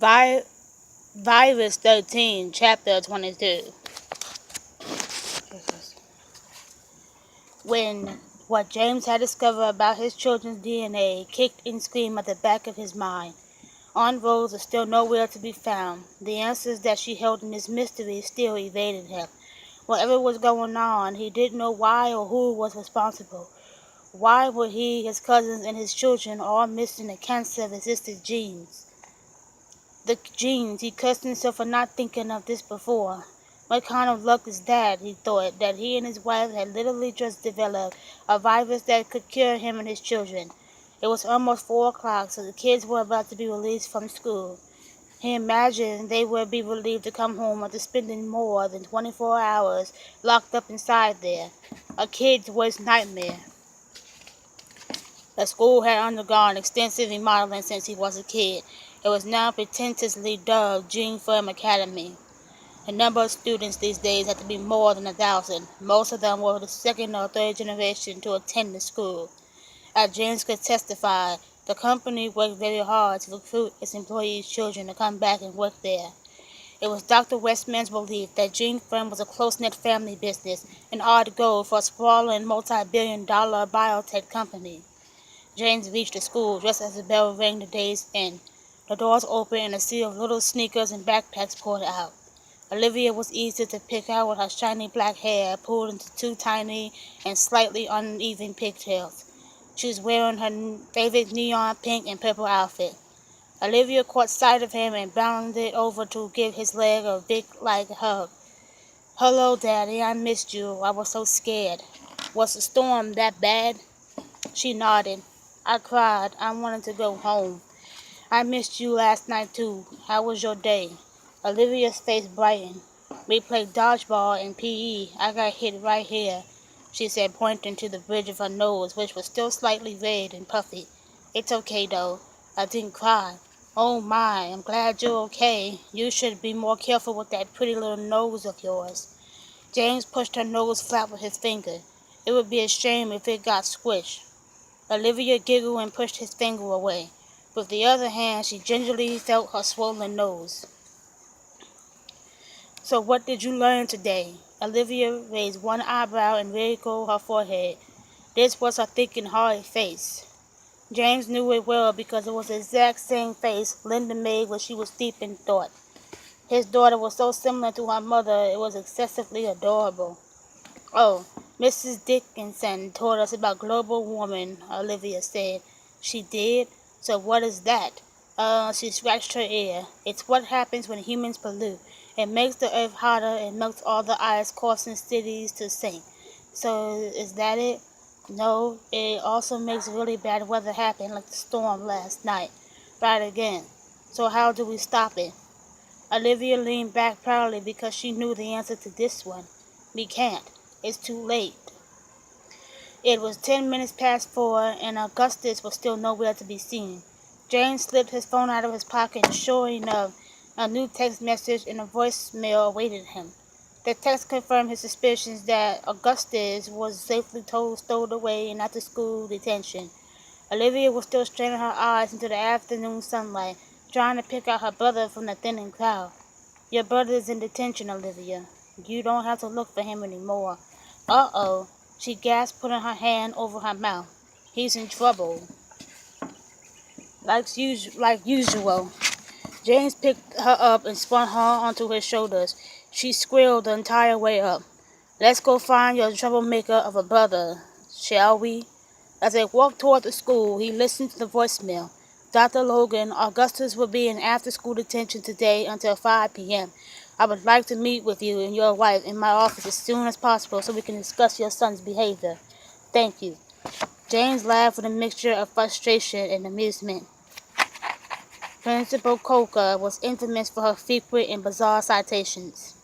Vi- Virus 13, Chapter 22. When what James had discovered about his children's DNA kicked and screamed at the back of his mind. Aunt Rose was still nowhere to be found. The answers that she held in this mystery still evaded him. Whatever was going on, he didn't know why or who was responsible. Why were he, his cousins, and his children all missing the cancer-resistant genes? The genes, he cursed himself for not thinking of this before. What kind of luck is that, he thought, that he and his wife had literally just developed a virus that could cure him and his children. It was almost 4 o'clock, so the kids were about to be released from school. He imagined they would be relieved to come home after spending more than 24 hours locked up inside there. A kid's worst nightmare. The school had undergone extensive remodeling since he was a kid. It was now pretentiously dubbed Gene Firm Academy. The number of students these days had to be more than 1,000. Most of them were the second or third generation to attend the school. As James could testify, the company worked very hard to recruit its employees' children to come back and work there. It was Dr. Westman's belief that Gene Firm was a close-knit family business, an odd goal for a sprawling multi-billion-dollar biotech company. James reached the school just as the bell rang the day's end. The doors opened and a sea of little sneakers and backpacks poured out. Olivia was easy to pick out with her shiny black hair pulled into 2 tiny and slightly uneven pigtails. She was wearing her favorite neon pink and purple outfit. Olivia caught sight of him and bounded over to give his leg a big like hug. "Hello, Daddy, I missed you. I was so scared. Was the storm that bad?" She nodded. "I cried. I wanted to go home. I missed you last night, too. How was your day?" Olivia's face brightened. "We played dodgeball in PE. I got hit right here," she said, pointing to the bridge of her nose, which was still slightly red and puffy. "It's okay, though. I didn't cry." "Oh, my, I'm glad you're okay. You should be more careful with that pretty little nose of yours." James pushed her nose flat with his finger. "It would be a shame if it got squished." Olivia giggled and pushed his finger away. With the other hand, she gingerly felt her swollen nose. "So what did you learn today?" Olivia raised one eyebrow and wrinkled her forehead. This was her thick and hard face. James knew it well because it was the exact same face Linda made when she was deep in thought. His daughter was so similar to her mother it was excessively adorable. "Oh, Mrs. Dickinson told us about global warming," Olivia said. "She did? So what is that?" She scratched her ear. "It's what happens when humans pollute. It makes the earth hotter and melts all the ice, causing cities to sink." "So is that it?" "No, it also makes really bad weather happen, like the storm last night. Right again. So how do we stop it?" Olivia leaned back proudly because she knew the answer to this one. "We can't. It's too late." It was 10 minutes past 4, and Augustus was still nowhere to be seen. James slipped his phone out of his pocket, and sure enough, a new text message and a voicemail awaited him. The text confirmed his suspicions that Augustus was safely stowed away in after-school detention. Olivia was still straining her eyes into the afternoon sunlight, trying to pick out her brother from the thinning crowd. "Your brother is in detention, Olivia. You don't have to look for him anymore." "Uh-oh," she gasped, putting her hand over her mouth. "He's in trouble." Like usual. James picked her up and spun her onto his shoulders. She squealed the entire way up. "Let's go find your troublemaker of a brother, shall we?" As they walked toward the school, he listened to the voicemail. "Dr. Logan, Augustus will be in after-school detention today until 5 p.m. I would like to meet with you and your wife in my office as soon as possible so we can discuss your son's behavior. Thank you." James laughed with a mixture of frustration and amusement. Principal Coker was infamous for her frequent and bizarre citations.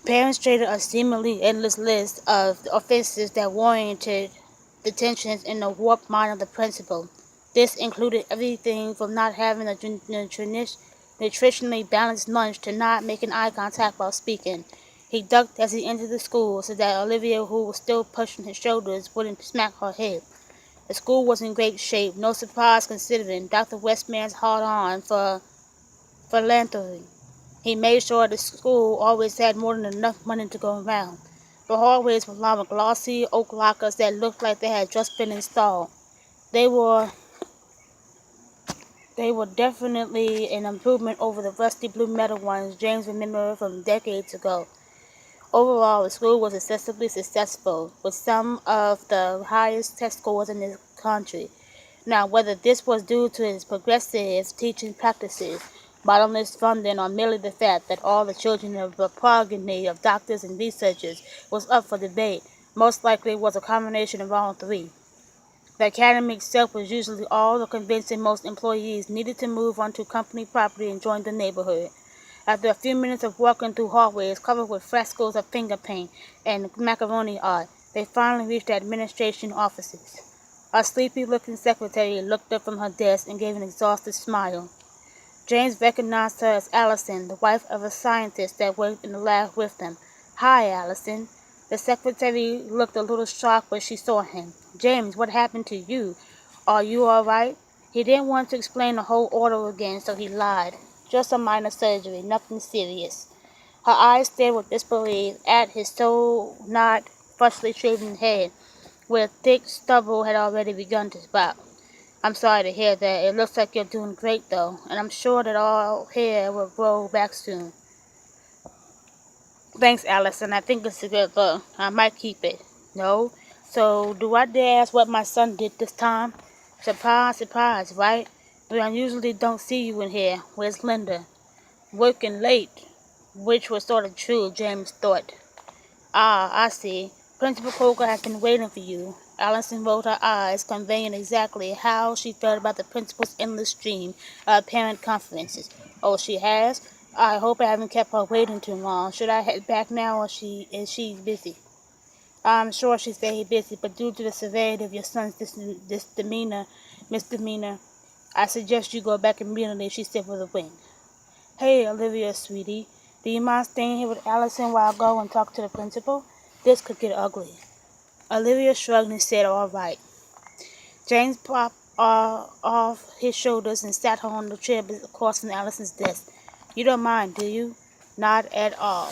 Parents traded a seemingly endless list of offenses that warranted detentions in the warped mind of the principal. This included everything from not having a nutritionally balanced lunch to not making eye contact while speaking. He ducked as he entered the school so that Olivia, who was still pushing his shoulders, wouldn't smack her head. The school was in great shape, no surprise considering Dr. Westman's hard on for philanthropy. He made sure the school always had more than enough money to go around. The hallways were lined with glossy oak lockers that looked like they had just been installed. They were definitely an improvement over the rusty blue metal ones James remembered from decades ago. Overall, the school was excessively successful, with some of the highest test scores in the country. Now, whether this was due to its progressive teaching practices, bottomless funding, or merely the fact that all the children of the progeny of doctors and researchers was up for debate, most likely it was a combination of all three. The academy itself was usually all the convincing most employees needed to move onto company property and join the neighborhood. After a few minutes of walking through hallways covered with frescoes of finger paint and macaroni art, they finally reached the administration offices. A sleepy-looking secretary looked up from her desk and gave an exhausted smile. James recognized her as Allison, the wife of a scientist that worked in the lab with them. "Hi, Allison." The secretary looked a little shocked when she saw him. "James, what happened to you? Are you all right?" He didn't want to explain the whole order again, so he lied. "Just a minor surgery, nothing serious." Her eyes stared with disbelief at his so-not freshly shaven head, where thick stubble had already begun to sprout. "I'm sorry to hear that. It looks like you're doing great, though, and I'm sure that all hair will grow back soon." "Thanks, Allison. I think it's a good look. I might keep it." "No? So, do I dare ask what my son did this time?" "Surprise, surprise, right? We usually don't see you in here. Where's Linda?" "Working late," which was sort of true, James thought. "Ah, I see. Principal Coker has been waiting for you." Allison rolled her eyes, conveying exactly how she felt about the principal's endless stream of parent conferences. "Oh, she has? I hope I haven't kept her waiting too long. Should I head back now, or is she busy?" "I'm sure she's very busy, but due to the severity of your son's misdemeanor, I suggest you go back immediately," she said with a wink. "Hey, Olivia, sweetie, do you mind staying here with Allison while I go and talk to the principal? This could get ugly." Olivia shrugged and said, "All right." James popped off his shoulders and sat her on the chair across from Allison's desk. "You don't mind, do you?" "Not at all."